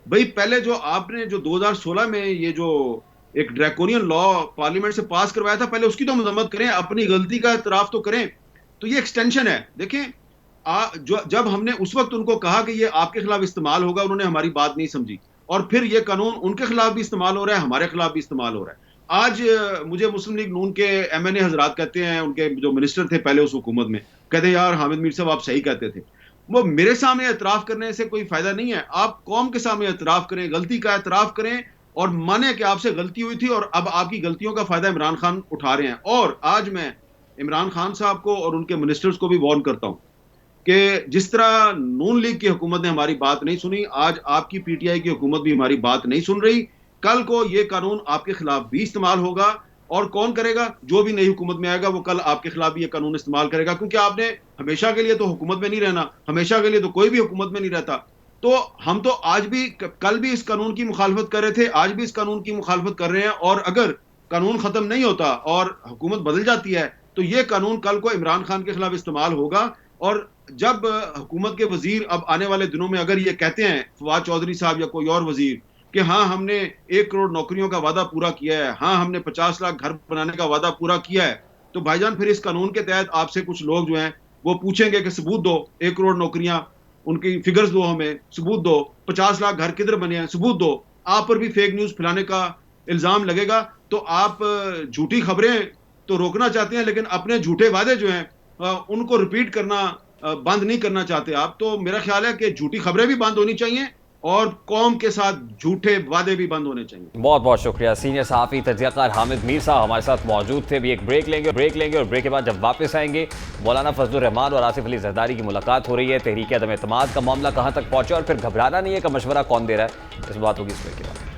भाई पहले जो आपने जो 2016 में ये जो एक ड्रैकोनियन लॉ पार्लियामेंट से पास करवाया था, पहले उसकी तो मजम्मत करें, अपनी गलती का इतराफ तो करें। तो ये एक्सटेंशन है। देखें जब हमने उस वक्त उनको कहा कि ये आपके खिलाफ इस्तेमाल होगा, उन्होंने हमारी बात नहीं समझी, और फिर ये कानून उनके खिलाफ भी इस्तेमाल हो रहा है, हमारे खिलाफ भी इस्तेमाल हो रहा है। आज मुझे मुस्लिम लीग नून के MNA हजरात कहते हैं, उनके जो मिनिस्टर थे पहले उस हुकूमत में, कहते हैं यार हामिद मीर साहब आप सही कहते थे। वो मेरे सामने एतराफ करने से कोई फायदा नहीं है। आप कौम के सामने एतराफ करें, गलती का एतराफ करें और माने कि आपसे गलती हुई थी और अब आपकी गलतियों का फायदा इमरान खान उठा रहे हैं। और आज मैं इमरान खान साहब को और उनके मिनिस्टर्स को भी वार्न करता हूं कि जिस तरह नून लीग की हुकूमत ने हमारी बात नहीं सुनी, आज आपकी PTI की हुकूमत भी हमारी बात नहीं सुन रही। कल को ये कानून आपके खिलाफ भी इस्तेमाल होगा, और कौन करेगा? जो भी नई हुकूमत में आएगा वो कल आपके खिलाफ भी ये कानून इस्तेमाल करेगा, क्योंकि आपने हमेशा के लिए तो हुकूमत में नहीं रहना, हमेशा के लिए तो कोई भी हुकूमत में नहीं रहता। तो हम तो आज भी, कल भी इस कानून की मुखालफत कर रहे थे, आज भी इस कानून की मुखालफत कर रहे हैं। और अगर कानून खत्म नहीं होता और हुकूमत बदल जाती है तो ये कानून कल को इमरान खान के खिलाफ इस्तेमाल होगा। और जब हुकूमत के वजीर अब आने वाले दिनों में अगर ये कहते हैं, फवाद चौधरी साहब या कोई और वजीर, कि हाँ हमने 1 करोड़ नौकरियों का वादा पूरा किया है, हाँ हमने 50 लाख घर बनाने का वादा पूरा किया है, तो भाईजान फिर इस कानून के तहत आपसे कुछ लोग जो हैं वो पूछेंगे कि सबूत दो, 1 करोड़ नौकरियां, उनकी फिगर्स दो, हमें सबूत दो, 50 लाख घर किधर बने हैं, सबूत दो। आप पर भी फेक न्यूज फैलाने का इल्जाम लगेगा। तो आप झूठी खबरें तो रोकना चाहते हैं, लेकिन अपने झूठे वादे जो हैं उनको रिपीट करना बंद नहीं करना चाहते आप। तो मेरा ख्याल है कि झूठी खबरें भी बंद होनी चाहिए और कौम के साथ झूठे वादे भी बंद होने चाहिए। बहुत बहुत शुक्रिया। सीनियर सहाफ़ी तजज़ियाकार हामिद मीर साहब हमारे साथ मौजूद थे। अभी एक ब्रेक लेंगे और ब्रेक के बाद जब वापस आएंगे, मौलाना फजलुर रहमान और आसिफ अली जरदारी की मुलाकात हो रही है। तहरीक अदम एतमाद का मामला कहाँ तक पहुंचा और फिर घबराना नहीं है का मशवरा कौन दे रहा है, इस बात होगी इस ब्रेक के बाद।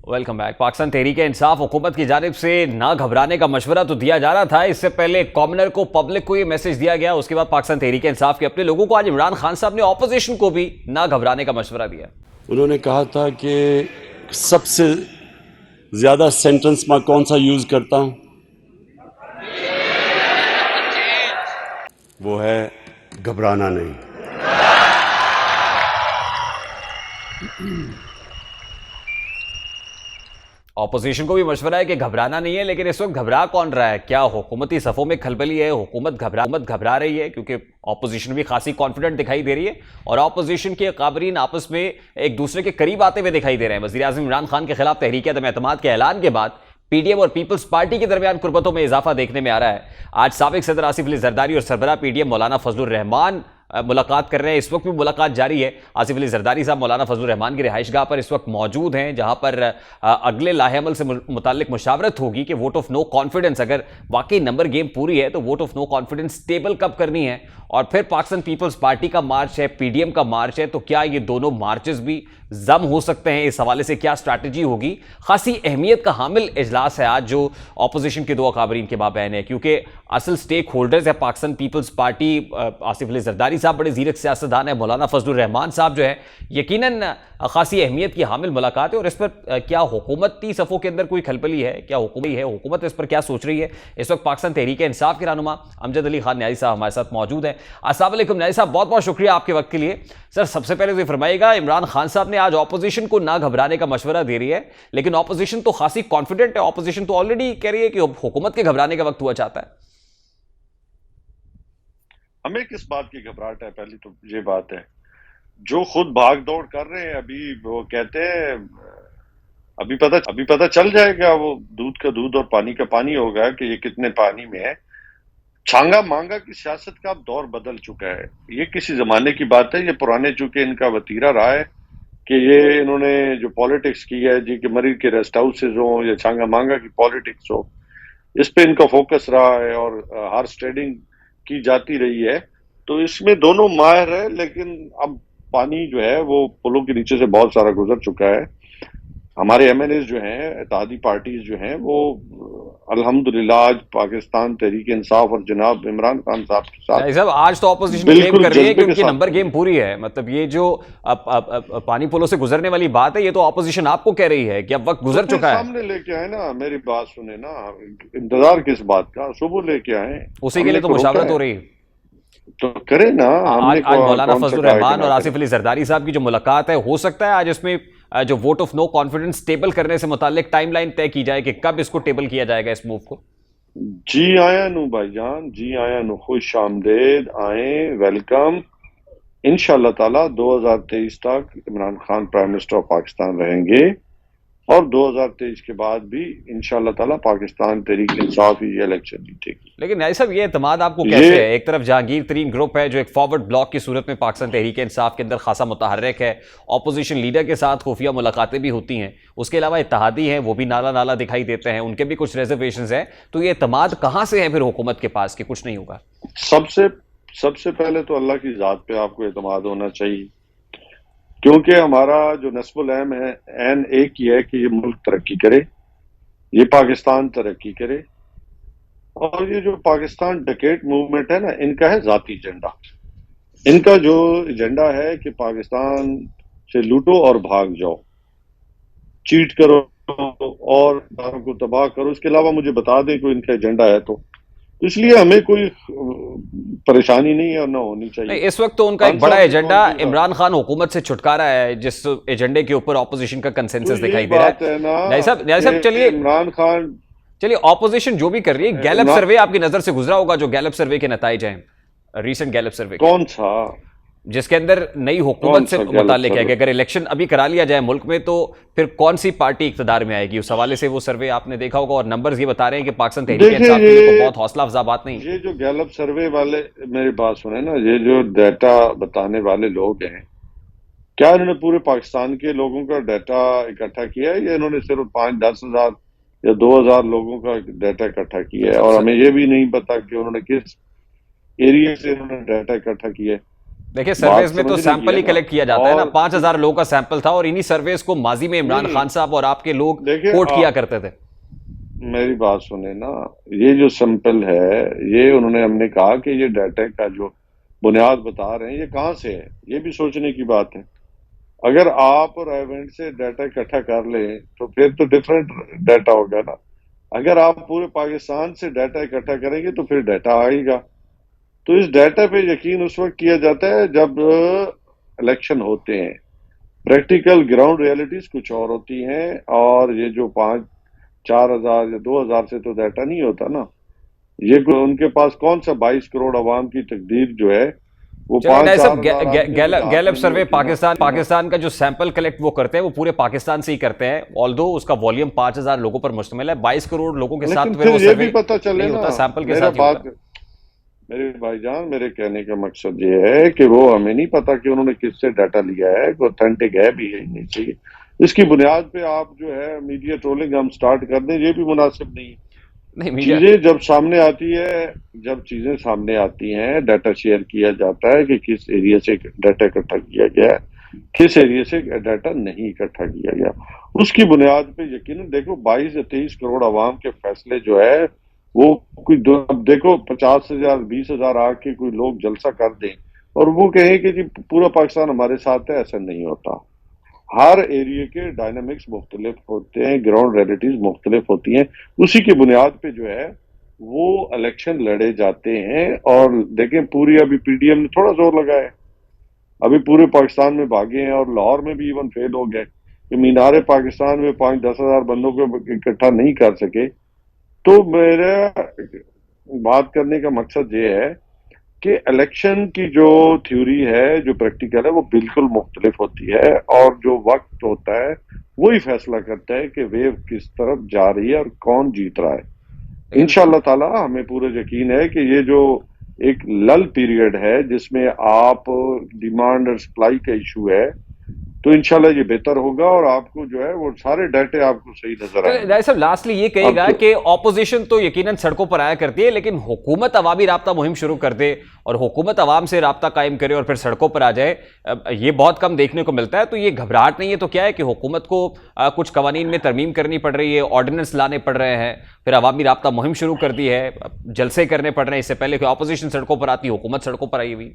Welcome back. पाकिस्तान तहरीक इंसाफ हुकूमत की जानिब से ना घबराने का मशवरा तो दिया जा रहा था। इससे पहले कॉमनर को, पब्लिक को ये मैसेज दिया गया। उसके बाद पाकिस्तान तहरीक इंसाफ के अपने लोगों को आज इमरान खान साहब ने ऑपोजिशन को भी ना घबराने का मशवरा दिया। उन्होंने कहा था कि सबसे ज्यादा सेंटेंस मैं कौन सा यूज करता हूं, वो है घबराना नहीं। ऑपोजिशन को भी मशवरा है कि घबराना नहीं है, लेकिन इस वक्त घबरा कौन रहा है? क्या हुकूमती सफ़ों में खलबली है? हुकूमत घबरा रही है? क्योंकि ऑपोजिशन भी खासी कॉन्फिडेंट दिखाई दे रही है और ऑपोजिशन के काबरीन आपस में एक दूसरे के करीब आते हुए दिखाई दे रहे हैं। वज़ीर आज़म इमरान खान के खिलाफ तहरीक अदम एतमाद के ऐलान के बाद PDM और पीपल्स पार्टी के दरमियान कुर्बतों में इजाफा देखने में आ रहा है। आज साबिक सदर आसिफ अली जरदारी और सरबराह PDM मौलाना फजलुर रहमान मुलाकात कर रहे हैं। इस वक्त भी मुलाकात जारी है। आसिफ अली जरदारी साहब मौलाना फजलुर रहमान की रिहाइशगाह पर इस वक्त मौजूद हैं, जहां पर अगले लाहेअमल से मुताल्लिक मुशावरत होगी कि वोट ऑफ नो कॉन्फिडेंस, अगर वाकई नंबर गेम पूरी है तो vote of no confidence table कब करनी है। और फिर पाकिस्तान पीपल्स पार्टी का मार्च है, PDM का मार्च है, तो क्या ये दोनों मार्चेस भी जम हो सकते हैं? इस हवाले से क्या स्ट्रैटेजी होगी? खासी अहमियत का हामिल इजलास है आज जो ऑपोजिशन के दो अकाबरीन के माबैन है, क्योंकि असल स्टेक होल्डर्स है पाकिस्तान पीपल्स पार्टी। आसिफ अली जरदारी साहब बड़े जीरक सियासतदान है, मौलाना फजलुर रहमान साहब जो है यकीनन खासी अहमियत की हामिल मुलाकात है। और इस पर क्या हुकूमती सफ़ों के अंदर कोई खलबली है? क्या हुकूमत इस पर क्या सोच रही है? इस वक्त पाकिस्तान तहरीक इंसाफ के रहनुमा अमजद अली खान न्याजी साहब हमारे साथ मौजूद हैं। अस्सलाम वालेकुम न्याजी साहब, बहुत बहुत शुक्रिया आपके वक्त के लिए। सर, सबसे पहले तो ये फरमाइएगा, इमरान खान साहब ने ने आज ऑपोजिशन को ना घबराने का मशवरा दे रही है, लेकिन ऑपोजिशन तो खासी कॉन्फिडेंट है। ऑपोजिशन तो ऑलरेडी कह रही है कि हुकूमत के घबराने का वक्त हुआ चाहता है। हमें किस बात की घबराहट है? पहली तो ये बात है, जो खुद भाग दौड़ कर रहे हैं अभी वो कहते हैं अभी पता चल जाएगा, वो दूध का दूध और पानी का पानी होगा कि ये कितने पानी में है। छांगा मांगा की सियासत का अब दौर बदल चुका है। ये किसी जमाने की बात है, ये पुराने चूंकि इनका वतीरा रहा है कि ये इन्होंने जो पॉलिटिक्स की है जी कि मरीज के रेस्ट हाउसेज हो या छांगा मांगा की पॉलिटिक्स हो, इस पे इनका फोकस रहा है और हॉर्स ट्रेडिंग की जाती रही है। तो इसमें दोनों माहिर है, लेकिन अब पानी जो है वो पुलों के नीचे से बहुत सारा गुजर चुका है। हमारे एमएनएस जो हैं, इत्तेहादी पार्टीज जो हैं, वो अल्हम्दुलिल्लाह आज पाकिस्तान तहरीक इंसाफ और जनाब इमरान खान साहब के साथ साहब आज तो ऑपोजिशन क्लेम कर रही है कि उनकी नंबर गेम पूरी है। मतलब ये जो पानी पुलों से गुजरने वाली बात है, ये तो ऑपोजिशन आपको कह रही है कि अब वक्त गुजर चुका है। सामने लेके आए ना, मेरी बात सुने ना, इंतजार किस बात का, सुबह लेके आए, उसी के लिए तो मुशावरत हो रही है। तो करे ना। आज मौलाना फजलुर रहमान और आसिफ अली जरदारी साहब की जो मुलाकात है, हो सकता है आज इसमें जो vote of no confidence table करने से मुताल्लिक टाइमलाइन तय की जाए कि कब इसको टेबल किया जाएगा इस मूव को। जी आया नु भाईजान, जी आया नु, खुश आमदेद, आए, वेलकम। इंशाअल्लाह ताला 2023 तक Imran Khan prime minister of Pakistan रहेंगे और 2023 के बाद भी इंशाअल्लाह ताला पाकिस्तान तहरीक इंसाफ ही इलेक्शन जीतेगी। लेकिन भाई साहब, ये एतमाद आपको कैसे है? एक तरफ जहांगीर तरीन ग्रुप है जो एक फॉरवर्ड ब्लॉक की सूरत में पाकिस्तान तहरीक इंसाफ के अंदर खासा मुतहर्रिक है, ऑपोजिशन लीडर के साथ खुफिया मुलाकातें भी होती हैं, उसके अलावा इत्तेहादी हैं, वो भी नाला नाला दिखाई देते हैं, उनके भी कुछ रिजर्वेशंस हैं। तो ये एतमाद कहाँ से है फिर हुकूमत के पास कि कुछ नहीं होगा? सबसे पहले तो अल्लाह की जात पे आपको एतमाद होना चाहिए, क्योंकि हमारा जो नस्बुल ऐम है एन एक ही है कि ये मुल्क तरक्की करे, ये पाकिस्तान तरक्की करे। और ये जो पाकिस्तान डकेट मूवमेंट है ना, इनका है जाती एजेंडा। इनका जो एजेंडा है कि पाकिस्तान से लूटो और भाग जाओ, चीट करो और दारों को तबाह करो। इसके अलावा मुझे बता दें कोई इनका एजेंडा है तो इसलिए हमें कोई परेशानी नहीं है और ना होनी चाहिए। नहीं, इस वक्त तो उनका एक बड़ा एजेंडा इमरान खान हुकूमत से छुटकारा है, जिस एजेंडे के ऊपर ऑपोजिशन का कंसेंसस दिखाई दे रहा है। नहीं साहब, चलिए इमरान खान, चलिए ऑपोजिशन जो भी कर रही है, गैलप सर्वे आपकी नजर से गुजरा होगा, जो गैलप सर्वे के नताइज हैं, रीसेंट गैलप सर्वे कौन सा, जिसके अंदर नई हुकूमत से मुताल्लिक है कि अगर इलेक्शन अभी करा लिया जाए मुल्क में तो फिर कौन सी पार्टी इख्तिदार में आएगी, उस हवाले से वो सर्वे आपने देखा होगा। और नंबर्स ये बता रहे हैं कि पाकिस्तान तहरीक इंसाफ के लिए बहुत हौसला अफजा बात नहीं। ये जो गैलप सर्वे वाले, मेरी बात सुने ना, ये जो डाटा बताने वाले लोग हैं, क्या इन्होंने पूरे पाकिस्तान के लोगों का डाटा इकट्ठा किया है या इन्होंने सिर्फ 5-10 हजार या 2000 लोगों का डाटा इकट्ठा किया है? और हमें ये भी नहीं पता कि उन्होंने किस एरिया से इन्होंने डाटा इकट्ठा किया है। देखिए, सर्वेस में तो सैंपल ही कलेक्ट किया जाता है ना। 5000 लोगों का सैंपल था और इन्हीं सर्वेस को माजी में इमरान खान साहब और आपके लोग कोट किया करते थे। मेरी बात सुने ना, ये जो सैंपल है, ये उन्होंने, हमने कहा कि ये डाटा का जो बुनियाद बता रहे हैं ये कहाँ से है, ये भी सोचने की बात है। अगर आप और इवेंट से डाटा इकट्ठा कर ले तो फिर तो डिफरेंट डाटा होगा ना। अगर आप पूरे पाकिस्तान से डाटा इकट्ठा करेंगे तो फिर डाटा आएगा। तो इस डाटा पे यकीन उस वक्त किया जाता है जब इलेक्शन होते हैं। प्रैक्टिकल ग्राउंड रियलिटीज कुछ और होती हैं, और ये जो 5-4 हजार या 2000 से तो डाटा नहीं होता ना। ये उनके पास कौन सा 22 करोड़ आवाम की तकदीर जो है वो गैलप सर्वे पाकिस्तान का जो सैंपल कलेक्ट वो करते हैं वो पूरे पाकिस्तान से ही करते हैं। ऑल्दो उसका वॉल्यूम 5000 लोगों पर मुश्तमिल है, 22 करोड़ लोगों के साथ फिर ये भी पता चले ना, सैंपल के साथ। मेरे भाईजान, मेरे कहने का मकसद ये है कि वो हमें नहीं पता कि उन्होंने किससे डाटा लिया है, ऑथेंटिक है भी है नहीं चाहिए। इसकी बुनियाद पे आप जो है मीडिया ट्रोलिंग हम स्टार्ट कर दें, ये भी मुनासिब नहीं है। चीजें जब सामने आती है, जब चीजें सामने आती हैं, डाटा शेयर किया जाता है कि किस एरिया से डाटा इकट्ठा किया गया है, किस एरिया से डाटा नहीं इकट्ठा किया गया, उसकी बुनियाद पे यकीनन देखो 22 या 23 करोड़ आवाम के फैसले जो है वो कोई अब देखो 50,000 20,000 आके कोई लोग जलसा कर दें और वो कहें कि जी पूरा पाकिस्तान हमारे साथ है, ऐसा नहीं होता। हर एरिया के डायनामिक्स मुख्तलिफ होते हैं, ग्राउंड रियलिटीज मुख्तलिफ होती हैं, उसी की बुनियाद पे जो है वो इलेक्शन लड़े जाते हैं। और देखें, पूरी अभी पीडीएम ने थोड़ा जोर लगाया, अभी पूरे पाकिस्तान में भागे हैं और लाहौर में भी इवन फेल हो गए कि मीनार पाकिस्तान में 5-10 हजार बंदों को इकट्ठा नहीं कर सके। तो मेरा बात करने का मकसद ये है कि इलेक्शन की जो थ्योरी है, जो प्रैक्टिकल है, वो बिल्कुल मुख्तलिफ होती है और जो वक्त होता है वही फैसला करता है कि वेव किस तरफ जा रही है और कौन जीत रहा है। इंशाअल्लाह ताला हमें पूरा यकीन है कि ये जो एक लल पीरियड है जिसमें आप डिमांड और सप्लाई का इशू है, तो इंशाल्लाह ये बेहतर होगा और आपको जो है वो सारे डाटे आपको सही नजर आएंगे। राय साहब, लास्टली ये कहेगा कि ऑपोजिशन तो यकीनन सड़कों पर आया करती है, लेकिन हुकूमत अवामी राब्ता मुहिम शुरू कर दे और हुकूमत अवाम से राब्ता कायम करे और फिर सड़कों पर आ जाए, ये बहुत कम देखने को मिलता है। तो ये घबराहट नहीं है तो क्या है कि हुकूमत को कुछ कवानीन में तरमीम करनी पड़ रही है, ऑर्डिनेंस लाने पड़ रहे हैं, फिर अवामी राब्ता मुहिम शुरू कर दी है, जलसे करने पड़ रहे हैं, इससे पहले कि ऑपोजिशन सड़कों पर आती, हुकूमत सड़कों पर आई हुई।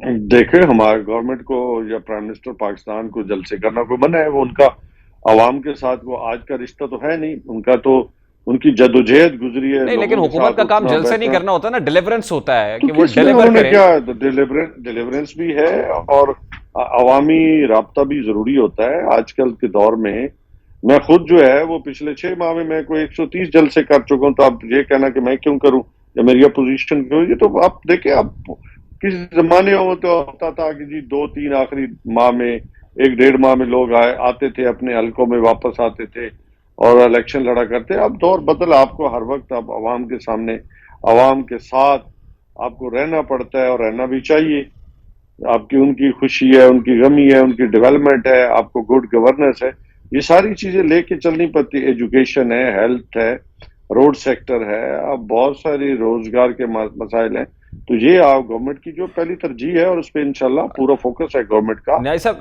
देखे, हमारे गवर्नमेंट को या प्राइम मिनिस्टर पाकिस्तान को जलसे करना कोई मना है, वो उनका अवाम के साथ वो आज का रिश्ता तो है नहीं, उनका तो उनकी जदोजहद गुजरी है। नहीं, लेकिन हुकूमत का काम जलसे नहीं करना होता ना, डिलीवरेंस होता है तो कि वो डिलीवर करे। क्या डिलीवरेंस भी है और अवामी राब्ता भी जरूरी होता है आजकल के दौर में। मैं खुद जो है वो पिछले 6 माह में मैं कोई 130 जलसे कर चुका हूँ, तो आप ये कहना कि मैं क्यों करूं या मेरी अपोजिशन क्यों, ये तो आप देखें, आप किस जमाने हो तो होता था कि जी 2-3 आखिरी माह में 1-1.5 माह में लोग आते थे, अपने हलकों में वापस आते थे और इलेक्शन लड़ा करते। अब दौर बदल, आपको हर वक्त अब अवाम के सामने, अवाम के साथ आपको रहना पड़ता है और रहना भी चाहिए। आपकी उनकी खुशी है, उनकी गमी है, उनकी डेवलपमेंट है, आपको गुड गवर्नेंस है, ये सारी चीजें लेके चलनी पड़ती है। एजुकेशन है, हेल्थ है, रोड सेक्टर है, अब बहुत सारी रोजगार के मसाइल हैं। तो ये आप गवर्नमेंट की जो पहली तरजीह है और उस पर इंशाल्लाह पूरा फोकस है गवर्नमेंट का।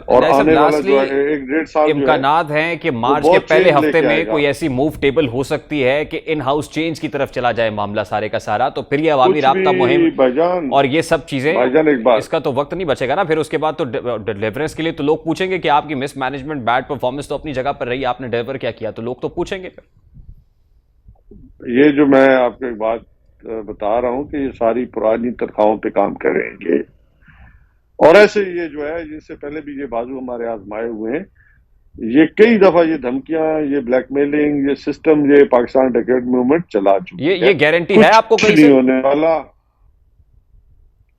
और आने वाला जो है 1-1.5 साल इम्कानात हैं कि मार्च के पहले हफ्ते में कोई ऐसी मूव टेबल हो सकती है कि इन हाउस चेंज की तरफ चला जाए मामला सारे का सारा, तो फिर ये अवामी राब्ता मुहिम और ये सब चीजें, इसका तो वक्त नहीं बचेगा ना। फिर उसके बाद तो डिलीवरेंस के लिए तो लोग पूछेंगे कि आपकी मिस मैनेजमेंट, बैड परफॉर्मेंस तो अपनी जगह पर रही, आपने डिलीवर क्या किया, तो लोग तो पूछेंगे। ये जो मैं आपको एक बात बता रहा हूं कि ये सारी पुरानी तनख्वाहों पे काम करेंगे और ऐसे ये जो है, इससे पहले भी ये बाजू हमारे आजमाए हुए हैं, ये कई दफा ये धमकियां, ये ब्लैकमेलिंग, ये सिस्टम, ये पाकिस्तान डकैत मूवमेंट चला चुकी है। ये गारंटी है आपको कहीं से? नहीं होने वाला,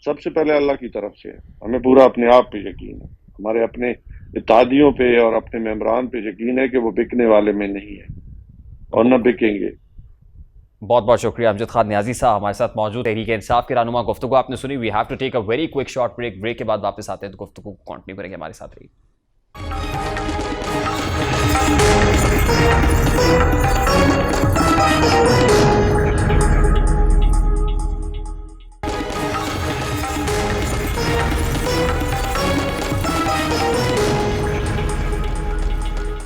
सबसे पहले अल्लाह की तरफ से हमें पूरा अपने आप पे यकीन है, हमारे अपने इत्तेहादियों पे और अपने मेंबरान पे यकीन है कि वो बिकने वाले में नहीं है और न बिकेंगे। बहुत बहुत शुक्रिया अमजद खान न्याजी साहब हमारे साथ मौजूद। तहरीक इंसाफ के रहनुमा गुफ्तगू आपने सुनी। We have to take a very quick short break. Break के बाद वापस आते हैं तो गुफ्तगू कंटिन्यू करेंगे। हमारे साथ रहिए।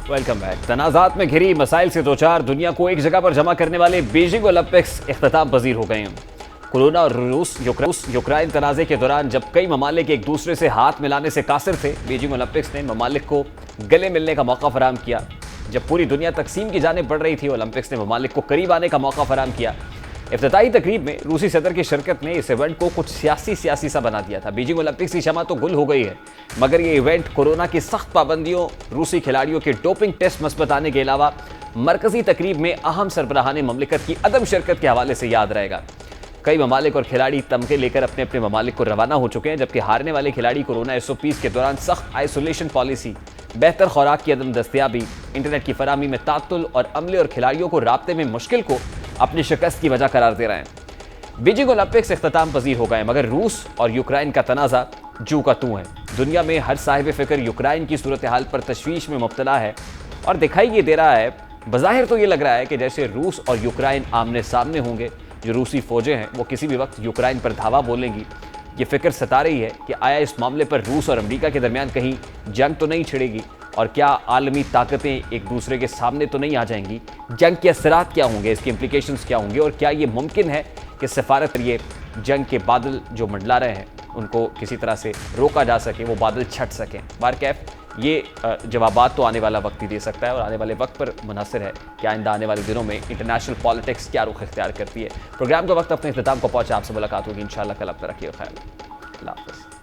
Welcome back. तनाज़ात में घिरी मसाइल से दो चार दुनिया को एक जगह पर जमा करने वाले बीजिंग ओलंपिक्स इख्तिताम पजीर हो गए हैं। कोरोना और रूस यूक्रेन तनाज़े के दौरान जब कई ममालिक एक दूसरे से हाथ मिलाने से कासिर थे, बीजिंग ओलंपिक्स ने ममालिक को गले मिलने का मौका फराहम किया। जब पूरी दुनिया तकसीम की जाने पड़ रही थी, ओलंपिक्स ने ममालिक को करीब आने का मौका फराहम किया। इफ्तिताई तकरीब में रूसी सदर की शिरकत ने इस इवेंट को कुछ सियासी सा बना दिया था। बीजिंग ओलंपिक्स की शमा तो गुल हो गई है, मगर ये इवेंट कोरोना की सख्त पाबंदियों, रूसी खिलाड़ियों के डोपिंग टेस्ट मस्बत आने के अलावा मरकजी तकरीब में अहम सरबराहान ममलिकत की अदम शिरकत के हवाले से याद रहेगा। कई ममालिक और खिलाड़ी तमगे लेकर अपने अपने ममालिक को रवाना हो चुके हैं, जबकि हारने वाले खिलाड़ी कोरोना SOPs के दौरान सख्त आइसोलेशन पॉलिसी, बेहतर खुराक की अदम दस्तियाबी, इंटरनेट की फराहमी में तातुल और अमले और खिलाड़ियों को राब्ते में मुश्किल को अपनी शिकस्त की वजह करार दे रहे हैं। बीजिंग ओलंपिक्स इख्तिताम पजीर हो गए, मगर रूस और यूक्रेन का तनाज़ा जू का तू है। दुनिया में हर साहिब फिक्र यूक्रेन की सूरत हाल पर तशवीश में मुब्तला है और दिखाई ये दे रहा है, बज़ाहिर तो ये लग रहा है कि जैसे रूस और यूक्रेन आमने सामने होंगे। जो रूसी फौजें हैं वो किसी भी वक्त यूक्रेन पर धावा बोलेंगी। ये फिक्र सता रही है कि आया इस मामले पर रूस और अमेरिका के दरमियान कहीं जंग तो नहीं छिड़ेगी और क्या आलमी ताकतें एक दूसरे के सामने तो नहीं आ जाएंगी। जंग के असरात क्या होंगे, इसके इम्प्लिकेशंस क्या होंगे और क्या ये मुमकिन है कि सफारत ये जंग के बादल जो मंडला रहे हैं उनको किसी तरह से रोका जा सके, वो बादल छट सकें। बारकैफ ये जवाबात तो आने वाला वक्त ही दे सकता है और आने वाले वक्त पर मुनहसर है कि आइंदा आने वाले दिनों में इंटरनेशनल पॉलिटिक्स क्या रुख इख्तियार करती है। प्रोग्राम का वक्त अपने इख्तिताम को पहुंचा। आपसे मुलाकात होगी इंशाल्लाह कल। अब तक रखिए ख्याल। अल्लाह हाफ़िज़।